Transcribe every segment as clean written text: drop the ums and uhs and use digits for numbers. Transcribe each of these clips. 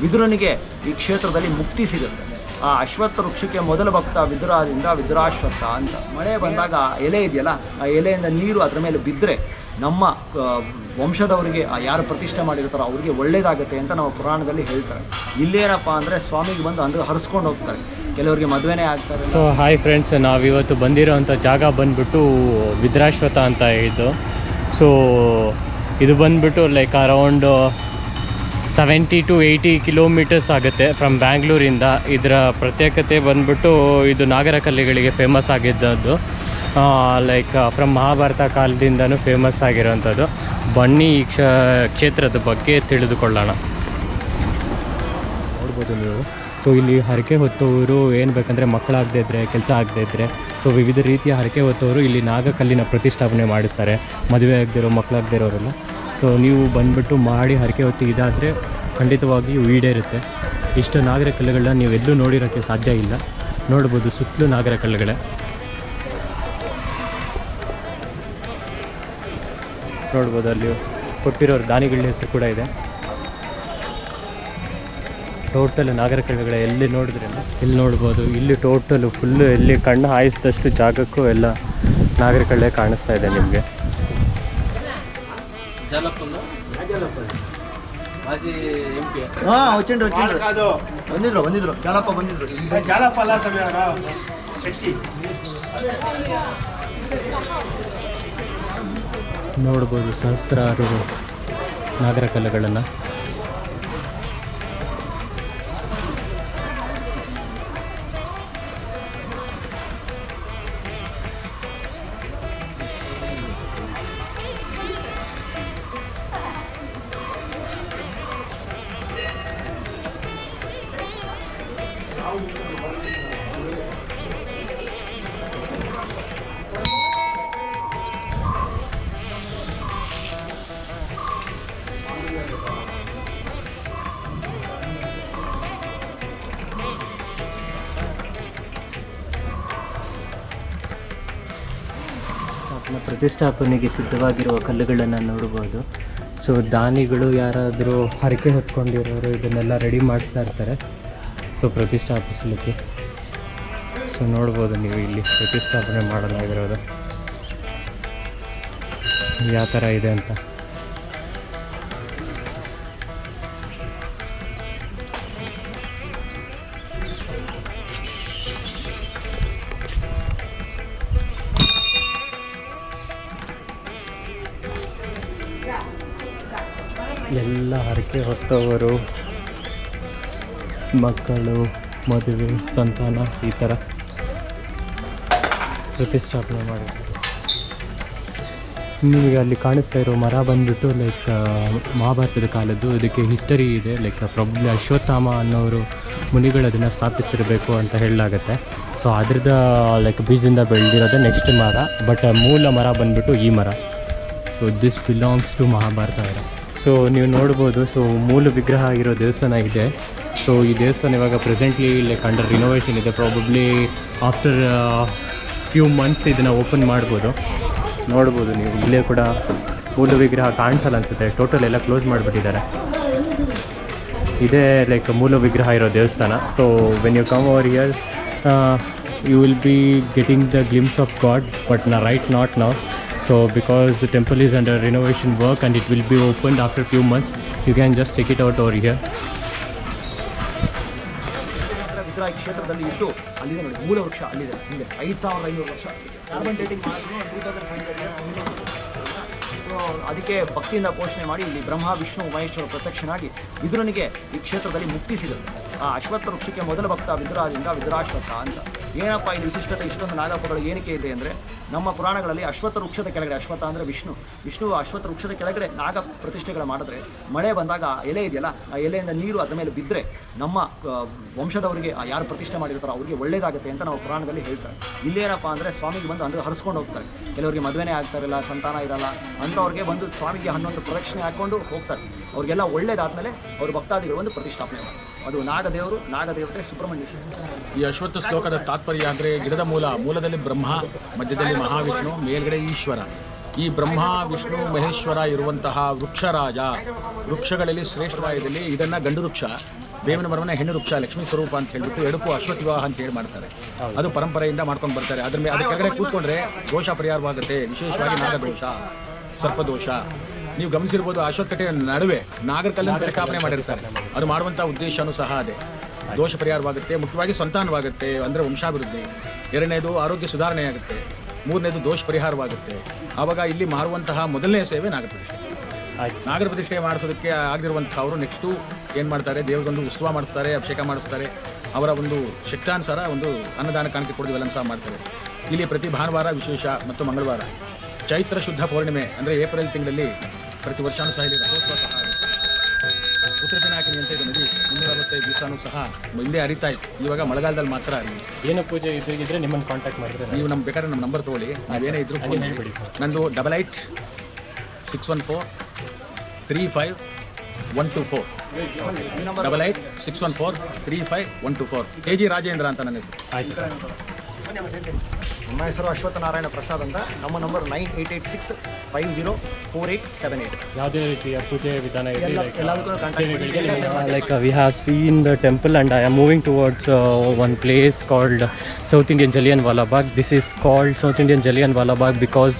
ವಿದುರನಿಗೆ ಈ ಕ್ಷೇತ್ರದಲ್ಲಿ ಮುಕ್ತಿ ಸಿಗುತ್ತೆ. ಆ ಅಶ್ವತ್ಥ ವೃಕ್ಷಕ್ಕೆ ಮೊದಲ ಭಕ್ತ ವಿದುರಾದಿಂದ ವಿದುರಾಶ್ವತ್ಥ ಅಂತ. ಮಳೆ ಬಂದಾಗ ಎಲೆ ಇದೆಯಲ್ಲ, ಆ ಎಲೆಯಿಂದ ನೀರು ಅದರ ಮೇಲೆ ಬಿದ್ದರೆ ನಮ್ಮ ವಂಶದವರಿಗೆ ಯಾರು ಪ್ರತಿಷ್ಠೆ ಮಾಡಿರ್ತಾರೋ ಅವ್ರಿಗೆ ಒಳ್ಳೇದಾಗುತ್ತೆ ಅಂತ ನಾವು ಪುರಾಣದಲ್ಲಿ ಹೇಳ್ತಾರೆ. ಇಲ್ಲೇನಪ್ಪ ಅಂದರೆ ಸ್ವಾಮಿಗೆ ಬಂದು ಹರಿಸ್ಕೊಂಡು ಹೋಗ್ತಾರೆ, ಕೆಲವರಿಗೆ ಮದುವೆನೇ ಆಗ್ತಾರೆ. ಸೊ ಹಾಯ್ ಫ್ರೆಂಡ್ಸ್, ನಾವಿವತ್ತು ಬಂದಿರೋವಂಥ ಜಾಗ ಬಂದುಬಿಟ್ಟು ವಿದುರಾಶ್ವತ್ಥ ಅಂತ ಇದು. ಸೊ ಇದು ಬಂದುಬಿಟ್ಟು ಲೈಕ್ ಅರೌಂಡ್ 70 to 80 ಕಿಲೋಮೀಟರ್ಸ್ ಆಗುತ್ತೆ ಫ್ರಮ್ ಬ್ಯಾಂಗ್ಳೂರಿಂದ. ಇದರ ಪ್ರತ್ಯೇಕತೆ ಬಂದುಬಿಟ್ಟು ಇದು ನಾಗರಕಲ್ಲಿಗಳಿಗೆ ಫೇಮಸ್ ಆಗಿದ್ದದ್ದು. ಲೈಕ್ ಫ್ರಮ್ ಮಹಾಭಾರತ ಕಾಲದಿಂದನೂ ಫೇಮಸ್ ಆಗಿರೋವಂಥದ್ದು. ಬನ್ನಿ ಈ ಕ್ಷೇತ್ರದ ಬಗ್ಗೆ ತಿಳಿದುಕೊಳ್ಳೋಣ. ನೋಡ್ಬೋದು ನೀವು. ಸೊ ಇಲ್ಲಿ ಹರಕೆ ಹೊತ್ತವರು ಏನು ಬೇಕಂದರೆ ಮಕ್ಕಳಾಗದೇ ಇದ್ದರೆ, ಕೆಲಸ ಆಗದೇ ಇದ್ದರೆ, ಸೊ ವಿವಿಧ ರೀತಿಯ ಹರಕೆ ಹೊತ್ತವರು ಇಲ್ಲಿ ನಾಗಕಲ್ಲಿನ ಪ್ರತಿಷ್ಠಾಪನೆ ಮಾಡಿಸ್ತಾರೆ. ಮದುವೆ ಆಗದಿರೋ, ಮಕ್ಕಳಾಗದೇ ಇರೋರೆಲ್ಲ. ಸೊ ನೀವು ಬಂದುಬಿಟ್ಟು ಮಾಡಿ ಹರಕೆ ಹೊತ್ತಿ ಇದಾದರೆ ಖಂಡಿತವಾಗಿಯೂ ಈಡೇರುತ್ತೆ. ಇಷ್ಟು ನಾಗರ ಕಲ್ಲುಗಳನ್ನ ನೀವು ಎಲ್ಲೂ ನೋಡಿರೋಕ್ಕೆ ಸಾಧ್ಯ ಇಲ್ಲ. ನೋಡ್ಬೋದು ಸುತ್ತಲೂ ನಾಗರ ಕಲ್ಲುಗಳೇ. ನೋಡ್ಬೋದು ಅಲ್ಲಿ ಕೊಟ್ಟಿರೋರು ದಾನಿಗಳ ಹೆಸರು ಕೂಡ ಇದೆ. ಟೋಟಲ್ ನಾಗರ ಕಲ್ಲುಗಳೇ. ಎಲ್ಲಿ ನೋಡಿದ್ರೆ ಇಲ್ಲಿ ನೋಡ್ಬೋದು, ಇಲ್ಲಿ ಟೋಟಲು ಫುಲ್ಲು ಎಲ್ಲಿ ಕಣ್ಣು ಹಾಯಿಸಿದಷ್ಟು ಜಾಗಕ್ಕೂ ಎಲ್ಲ ನಾಗರ ಕಲ್ಲೇ ಕಾಣಿಸ್ತಾ ಇದೆ ನಿಮಗೆ. ಬಂದಿದ್ರು ಜಾಲಪ್ಪ ಬಂದಿದ್ರು. ನೋಡ್ಬೋದು ಸಹಸ್ರಾರು ನಾಗರ ಕಲ್ಲುಗಳನ್ನು. ಪ್ರತಿಷ್ಠಾಪನೆಗೆ ಸಿದ್ಧವಾಗಿರುವ ಕಲ್ಲುಗಳನ್ನು ನೋಡ್ಬೋದು. ಸೊ ದಾನಿಗಳು ಯಾರಾದರೂ ಹರಕೆ ಹೊತ್ಕೊಂಡಿರೋರು ಇದನ್ನೆಲ್ಲ ರೆಡಿ ಮಾಡಿಸ್ತಾ ಇರ್ತಾರೆ ಸೊ ಪ್ರತಿಷ್ಠಾಪಿಸಲಿಕ್ಕೆ. ಸೊ ನೋಡ್ಬೋದು ನೀವು ಇಲ್ಲಿ ಪ್ರತಿಷ್ಠಾಪನೆ ಮಾಡಲಾಗಿರೋದು ಯಾವ ಥರ ಇದೆ ಅಂತ. ಎಲ್ಲ ಹರಕೆ ಹೊತ್ತವರು, ಮಕ್ಕಳು, ಮದುವೆ, ಸಂತಾನ ಈ ಥರ ಪ್ರತಿಷ್ಠಾಪನೆ ಮಾಡಿದ್ದಾರೆ. ನಿಮಗೆ ಅಲ್ಲಿ ಕಾಣಿಸ್ತಾ ಇರೋ ಮರ ಬಂದುಬಿಟ್ಟು ಲೈಕ್ ಮಹಾಭಾರತದ ಕಾಲದ್ದು. ಇದಕ್ಕೆ ಹಿಸ್ಟರಿ ಇದೆ. ಲೈಕ್ ಪ್ರಾಬಬ್ಲಿ ಅಶ್ವತ್ಥಾಮ ಅನ್ನೋರು ಮುನಿಗಳು ಅದನ್ನು ಸ್ಥಾಪಿಸಿರಬೇಕು ಅಂತ ಹೇಳಲಾಗತ್ತೆ. ಸೊ ಅದ್ರದ್ದು ಲೈಕ್ ಬೀಜದಿಂದ ಬೆಳೆದಿರೋದೇ ನೆಕ್ಸ್ಟ್ ಮರ. ಬಟ್ ಮೂಲ ಮರ ಬಂದುಬಿಟ್ಟು ಈ ಮರ. So this belongs to Mahabharata ಮರ. ಸೊ ನೀವು ನೋಡ್ಬೋದು. ಸೊ ಮೂಲ ವಿಗ್ರಹ ಇರೋ ದೇವಸ್ಥಾನ ಇದೆ. ಸೊ ಈ ದೇವಸ್ಥಾನ ಇವಾಗ ಪ್ರೆಸೆಂಟ್ಲಿ ಲೈಕ್ ಅಂಡರ್ ರಿನೋವೇಷನ್ ಇದೆ. ಪ್ರಾಬಬ್ಲಿ ಆಫ್ಟರ್ ಫ್ಯೂ ಮಂತ್ಸ್ ಇದನ್ನು ಓಪನ್ ಮಾಡ್ಬೋದು. ನೋಡ್ಬೋದು ನೀವು ಇಲ್ಲೇ ಕೂಡ ಮೂಲ ವಿಗ್ರಹ ಕಾಣಿಸಲ್ಲ ಅನಿಸುತ್ತೆ. ಟೋಟಲ್ ಎಲ್ಲ ಕ್ಲೋಸ್ ಮಾಡಿಬಿಟ್ಟಿದ್ದಾರೆ. ಇದೇ ಲೈಕ್ ಮೂಲ ವಿಗ್ರಹ ಇರೋ ದೇವಸ್ಥಾನ. So when you come over here you will be getting the glimpse of God, but right not now. So because the temple is under renovation work and it will be opened after few months, you can just check it out over here. Vidura ಕ್ಷೇತ್ರದಲ್ಲಿ ಇದ್ದು ಅಲ್ಲಿದೆ ನೋಡಿ ಮೂಲ ವೃಕ್ಷ ಅಲ್ಲಿದೆ. ಹಿಂದೆ 5500 ವರ್ಷ carbon dating ಮಾಡಿದ್ರು 2500 years. ಸೊ ಅದಕ್ಕೆ ಭಕ್ತಿಯಿಂದ ಪೋಷಣೆ ಮಾಡಿ ಇಲ್ಲಿ ಬ್ರಹ್ಮ, ವಿಷ್ಣು, ಮಹೇಶ್ವರ ಪ್ರತ್ಯಕ್ಷನಾಗಿ ವಿದುರನಿಗೆ ಈ ಕ್ಷೇತ್ರದಲ್ಲಿ ಮುಕ್ತಿ ಸಿಗುತ್ತೆ. ಆ ಅಶ್ವತ್ಥ ವೃಕ್ಷಕ್ಕೆ ಮೊದಲ ಭಕ್ತ ವಿದುರಾದಿಂದ ವಿದುರಾಶ್ವತ್ಥ ಅಂತ. ಏನಪ್ಪ ಇದು ವಿಶಿಷ್ಟತೆ, ಇಷ್ಟೊಂದು ನಾಗಪ್ಪಗಳು ಏನಕ್ಕೆ ಇದೆ ಅಂದರೆ, ನಮ್ಮ ಪುರಾಣಗಳಲ್ಲಿ ಅಶ್ವತ್ಥ ವೃಕ್ಷದ ಕೆಳಗಡೆ, ಅಶ್ವತ್ಥ ಅಂದರೆ ವಿಷ್ಣು ಅಶ್ವತ್ಥ ವೃಕ್ಷದ ಕೆಳಗಡೆ ನಾಗ ಪ್ರತಿಷ್ಠೆಗಳು ಮಾಡಿದ್ರೆ ಮಳೆ ಬಂದಾಗ ಎಲೆ ಇದೆಯಲ್ಲ, ಆ ಎಲೆಯಿಂದ ನೀರು ಅದರ ಮೇಲೆ ಬಿದ್ದರೆ ನಮ್ಮ ವಂಶದವರಿಗೆ ಯಾರು ಪ್ರತಿಷ್ಠೆ ಮಾಡಿರ್ತಾರೋ ಅವ್ರಿಗೆ ಒಳ್ಳೇದಾಗುತ್ತೆ ಅಂತ ನಾವು ಪುರಾಣದಲ್ಲಿ ಹೇಳ್ತಾರೆ. ಇಲ್ಲೇನಪ್ಪ ಅಂದರೆ ಸ್ವಾಮಿಗೆ ಬಂದು ಹರಿಸ್ಕೊಂಡು ಹೋಗ್ತಾರೆ. ಕೆಲವರಿಗೆ ಮದುವೆನೇ ಆಗ್ತಾರಿಲ್ಲ, ಸಂತಾನ ಇರಲ್ಲ ಅಂಥವ್ರಿಗೆ ಬಂದು ಸ್ವಾಮಿಗೆ 11 ಪ್ರದಕ್ಷಿಣೆ ಹಾಕ್ಕೊಂಡು ಹೋಗ್ತಾರೆ. ಅವ್ರಿಗೆಲ್ಲ ಒಳ್ಳೇದಾದ್ಮೇಲೆ ಅವ್ರ ಭಕ್ತಾದಿಗಳು ಒಂದು ಪ್ರತಿಷ್ಠಾಪನೆ ಮಾಡಿ. ಅದು ನಾಗದೇವರು, ನಾಗದೇವತೆ ಸುಬ್ರಹ್ಮಣ್ಯೇಶ್ವರ. ಈ ಅಶ್ವತ್ಥ ಶ್ಲೋಕದ ತಾತ್ಪರ್ಯ ಅಂದರೆ ಗಿಡದ ಮೂಲದಲ್ಲಿ ಬ್ರಹ್ಮ, ಮಧ್ಯದಲ್ಲಿ ಮಹಾವಿಷ್ಣು, ಮೇಲ್ಗಡೆ ಈಶ್ವರ. ಈ ಬ್ರಹ್ಮ ವಿಷ್ಣು ಮಹೇಶ್ವರ ಇರುವಂತಹ ವೃಕ್ಷರಾಜ, ವೃಕ್ಷಗಳಲ್ಲಿ ಶ್ರೇಷ್ಠವಾದಲ್ಲಿ ಇದನ್ನು ಗಂಡು ವೃಕ್ಷ, ಬೇವಿನ ಮರವನ್ನ ಹೆಣ್ಣು ವೃಕ್ಷ, ಲಕ್ಷ್ಮೀ ಸ್ವರೂಪ ಅಂತ ಹೇಳ್ಬಿಟ್ಟು ಎಡಕು ಅಶ್ವತ್ಥ ವಿವಾಹ ಅಂತ ಹೇಳಿ ಮಾಡ್ತಾರೆ. ಅದು ಪರಂಪರೆಯಿಂದ ಮಾಡ್ಕೊಂಡು ಬರ್ತಾರೆ. ಅದ್ರ ಕೆಳಗಡೆ ಕೂತ್ಕೊಂಡ್ರೆ ದೋಷ ಪರಿಹಾರವಾಗುತ್ತೆ, ವಿಶೇಷವಾಗಿ ನಾಗದೋಷ, ಸರ್ಪದೋಷ. ನೀವು ಗಮನಿಸಿರ್ಬೋದು, ಅಶ್ವತ್ಥಕಟ್ಟೆಯ ನಡುವೆ ನಾಗರಕಲ್ಲನ್ನು ಪ್ರತಿಷ್ಠಾಪನೆ ಮಾಡಿರ್ತಾರೆ. ಅದು ಮಾಡುವಂಥ ಉದ್ದೇಶನೂ ಸಹ ಅದೇ, ದೋಷ ಪರಿಹಾರವಾಗುತ್ತೆ, ಮುಖ್ಯವಾಗಿ ಸಂತಾನವಾಗುತ್ತೆ ಅಂದರೆ ವಂಶಾಭಿವೃದ್ಧಿ. ಎರಡನೇದು ಆರೋಗ್ಯ ಸುಧಾರಣೆ ಆಗುತ್ತೆ, ಮೂರನೇದು ದೋಷ ಪರಿಹಾರವಾಗುತ್ತೆ. ಆವಾಗ ಇಲ್ಲಿ ಮಾರುವಂತಹ ಮೊದಲನೇ ಸೇವೆ ನಾಗರ ಪ್ರತಿಷ್ಠೆ. ನಾಗರ ಪ್ರತಿಷ್ಠೆ ಮಾಡಿಸೋದಕ್ಕೆ ಆಗದಿರುವಂಥವರು ನೆಕ್ಸ್ಟು ಏನು ಮಾಡ್ತಾರೆ, ದೇವರಿಗೊಂದು ಉತ್ಸವ ಮಾಡಿಸ್ತಾರೆ, ಅಭಿಷೇಕ ಮಾಡಿಸ್ತಾರೆ. ಅವರ ಒಂದು ಶಕ್ತಾನುಸಾರ ಒಂದು ಅನ್ನದಾನ ಕಾಣಿಕೆ ಕೊಡೋದಿವೆಲ್ಲ ಸಹ ಮಾಡ್ತಾರೆ. ಇಲ್ಲಿ ಪ್ರತಿ ಭಾನುವಾರ ವಿಶೇಷ ಮತ್ತು ಮಂಗಳವಾರ ಚೈತ್ರ ಶುದ್ಧ ಪೌರ್ಣಿಮೆ ಅಂದರೆ ಏಪ್ರಿಲ್ ತಿಂಗಳಲ್ಲಿ ಪ್ರತಿ ವರ್ಷವೂ ಸಹ ಇಲ್ಲಿ ರಥೋತ್ಸವ ಸಹ ಆಗುತ್ತೆ. ಉತ್ತರ ಪಿನಾಕಿನಿ ಅಂತ ಇದೆ ನದಿ, 365 ದಿವಸನೂ ಸಹ ಹಿಂದೆ ಹರಿತಾ ಇತ್ತು. ಇವಾಗ ಮಳೆಗಾಲದಲ್ಲಿ ಮಾತ್ರ ಹರಿಯುತ್ತೆ. ಏನು ಪೂಜೆ ಇದ್ರೆ ನಿಮ್ಮನ್ನು ಕಾಂಟ್ಯಾಕ್ಟ್ ಮಾಡಿದ್ರೆ ನೀವು ಬೇಕಾದ್ರೆ ನಮ್ಮ ನಂಬರ್ ತೊಗೊಳ್ಳಿ, ನಾವೇನೇ ಇದ್ರು ಫೋನ್ ಹೇಳ್ಬಿಡಿ. ನಂದು 8861435124 8861435124 KG ರಾಜೇಂದ್ರ ಅಂತ ನನ್ನ ಹೆಸರು. ಆಯ್ತು. ನಮ್ಮ ಹೆಸರು ಅಶ್ವತ್ಥ ನಾರಾಯಣ ಪ್ರಸಾದ್ ಅಂತ. ನಮ್ಮ ನಂಬರ್ 9886504878. ಯಾವುದೇ ರೀತಿಯ ಪೂಜೆ ವಿಧಾನ ಇದೆ ಎಲ್ಲದಕ್ಕೂ contact. like we have seen the temple and I am moving towards one place called South Indian Jallianwala Bagh. This is called South Indian Jallianwala Bagh because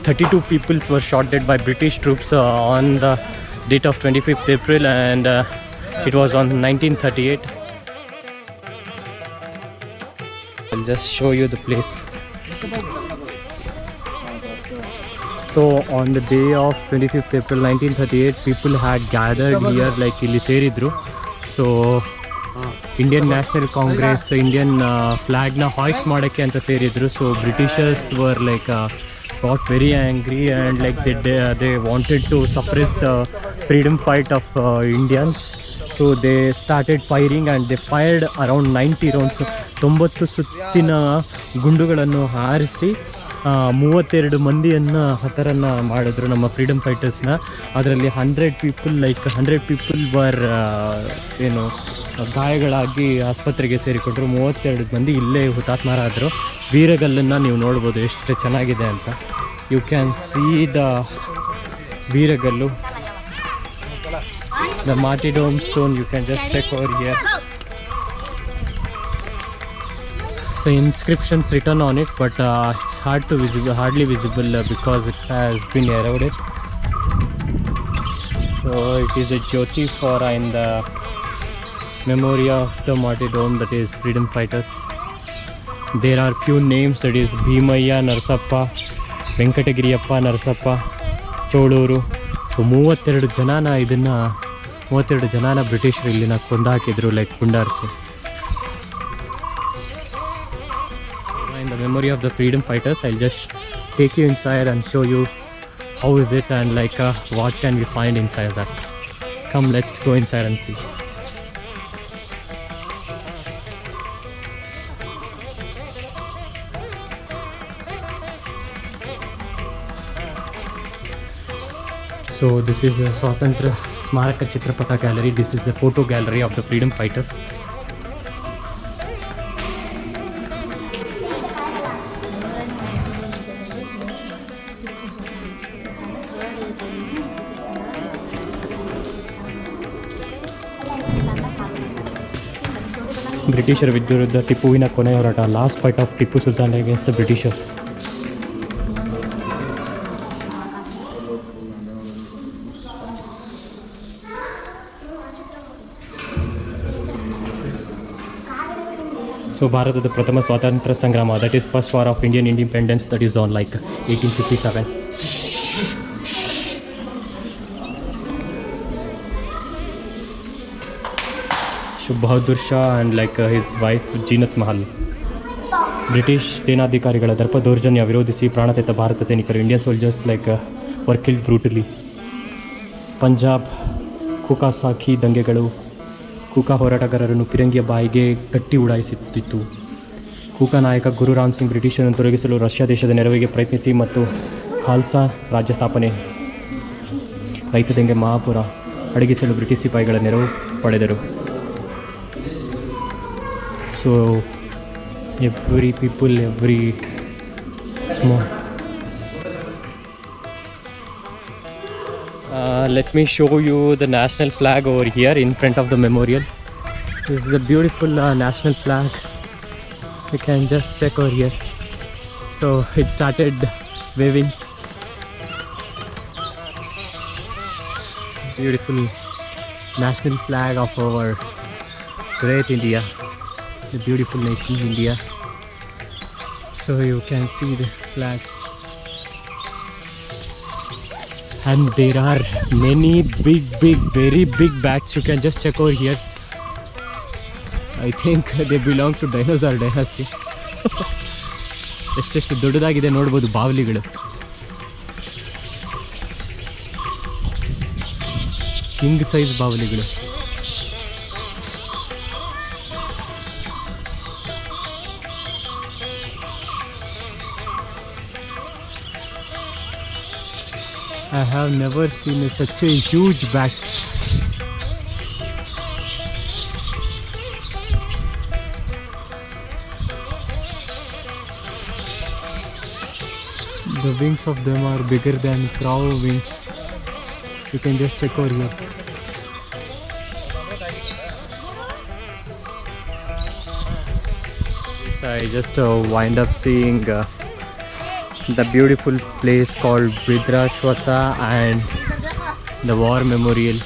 32 people were shot dead by British troops on the date of 25th April and it was on 1938. I'll just show you the place. So on the day of 25th April 1938 people had gathered here like ಇಲ್ಲಿ ಸೇರಿದ್ರು. So Indian National Congress Indian ಫ್ಲ್ಯಾಗ್ನ hoist ಮಾಡೋಕ್ಕೆ ಅಂತ ಸೇರಿದ್ರು. So Britishers were like got very angry and like they wanted to suppress the freedom fight of Indians. So they started firing and they fired around 90 rounds. 90 ಸುತ್ತಿನ ಗುಂಡುಗಳನ್ನು ಹಾರಿಸಿ 32 ಮಂದಿಯನ್ನು ಹತರನ್ನು ಮಾಡಿದ್ರು ನಮ್ಮ ಫ್ರೀಡಮ್ ಫೈಟರ್ಸ್ನ. ಅದರಲ್ಲಿ 100 ಪೀಪಲ್ ವರ್ ಏನು ಗಾಯಗಳಾಗಿ ಆಸ್ಪತ್ರೆಗೆ ಸೇರಿಕೊಂಡ್ರು. 32 ಮಂದಿ ಇಲ್ಲೇ ಹುತಾತ್ಮರಾದರು. ವೀರಗಲ್ಲನ್ನು ನೀವು ನೋಡ್ಬೋದು ಎಷ್ಟು ಚೆನ್ನಾಗಿದೆ ಅಂತ. You can see the veeragallu, the martyrdom stone. You can just check over here. So inscriptions written on it, but it's hardly visible because it has been eroded. So it is a jyoti for in the memory of the martyrdom, that is freedom fighters. There are few names, that is Bhimayya Narsappa, Venkatagiriyappa Narsappa, Choluru. So 32 ಜನನ ಬ್ರಿಟಿಷರು ಇಲ್ಲಿನ ಕೊಂದಾಕಿದ್ರು, like ಗುಂಡಾರಿಸಿ. In the memory of the freedom fighters, I'll just take you inside and show you how is it and like what can we find inside that. Come, let's go inside and see. So this is a Swatantra Smaraka Chitrapata gallery. This is the photo gallery of the freedom fighters. ಬ್ರಿಟಿಷರ ವಿರುದ್ಧ ಟಿಪ್ಪುವಿನ ಕೊನೆ ಹೋರಾಟ, last fight of Tipu Sultan against the Britishers. So ಭಾರತದ ಪ್ರಥಮ ಸ್ವಾತಂತ್ರ್ಯ ಸಂಗ್ರಾಮ, that is first war of Indian independence, that is on like 1857. Shub Bahadur Shah and like his wife Jeenat Mahal. British ಸೇನಾಧಿಕಾರಿಗಳ ದರ್ಪ ದೌರ್ಜನ್ಯ ವಿರೋಧಿಸಿ ಪ್ರಾಣತೆತ್ತ ಭಾರತ ಸೈನಿಕರು, Indian soldiers like were killed brutally. Punjab ಕುಕಾಸಾಕಿ ದಂಗೆಗಳು, ಕೂಕಾ ಹೋರಾಟಗಾರರನ್ನು ಪಿರಂಗಿಯ ಬಾಯಿಗೆ ಕಟ್ಟಿ ಉಡಾಯಿಸುತ್ತಿತ್ತು. ಕೂಕಾ ನಾಯಕ ಗುರು ರಾಮ್ ಸಿಂಗ್ ಬ್ರಿಟಿಷರನ್ನು ತೊಲಗಿಸಲು ರಷ್ಯಾ ದೇಶದ ನೆರವಿಗೆ ಪ್ರಯತ್ನಿಸಿ ಮತ್ತು ಖಾಲ್ಸಾ ರಾಜ್ಯ ಸ್ಥಾಪನೆ. ರೈತ ದಂಗೆ ಮಹಾಪುರ ಅಡಗಿಸಲು ಬ್ರಿಟಿಷ್ ಸಿಪಾಯಿಗಳ ನೆರವು ಪಡೆದರು. So every people, every small Let me show you the national flag over here in front of the memorial. This is a beautiful national flag. You can just check over here. So it started waving. Beautiful national flag of our great India, the beautiful nation India. So you can see the flag. And there are many big, very big bats. You can just check over here. I think they belong to dinosaur dynasty. ಎಷ್ಟೆಷ್ಟು ದೊಡ್ಡದಾಗಿದೆ ನೋಡ್ಬೋದು ಬಾವಲಿಗಳು. King size ಬಾವಲಿಗಳು. I have never seen such a huge bats. The wings of them are bigger than crow wings. You can just check over here. I just wind up seeing the beautiful place called Vridrashwata and the war memorial.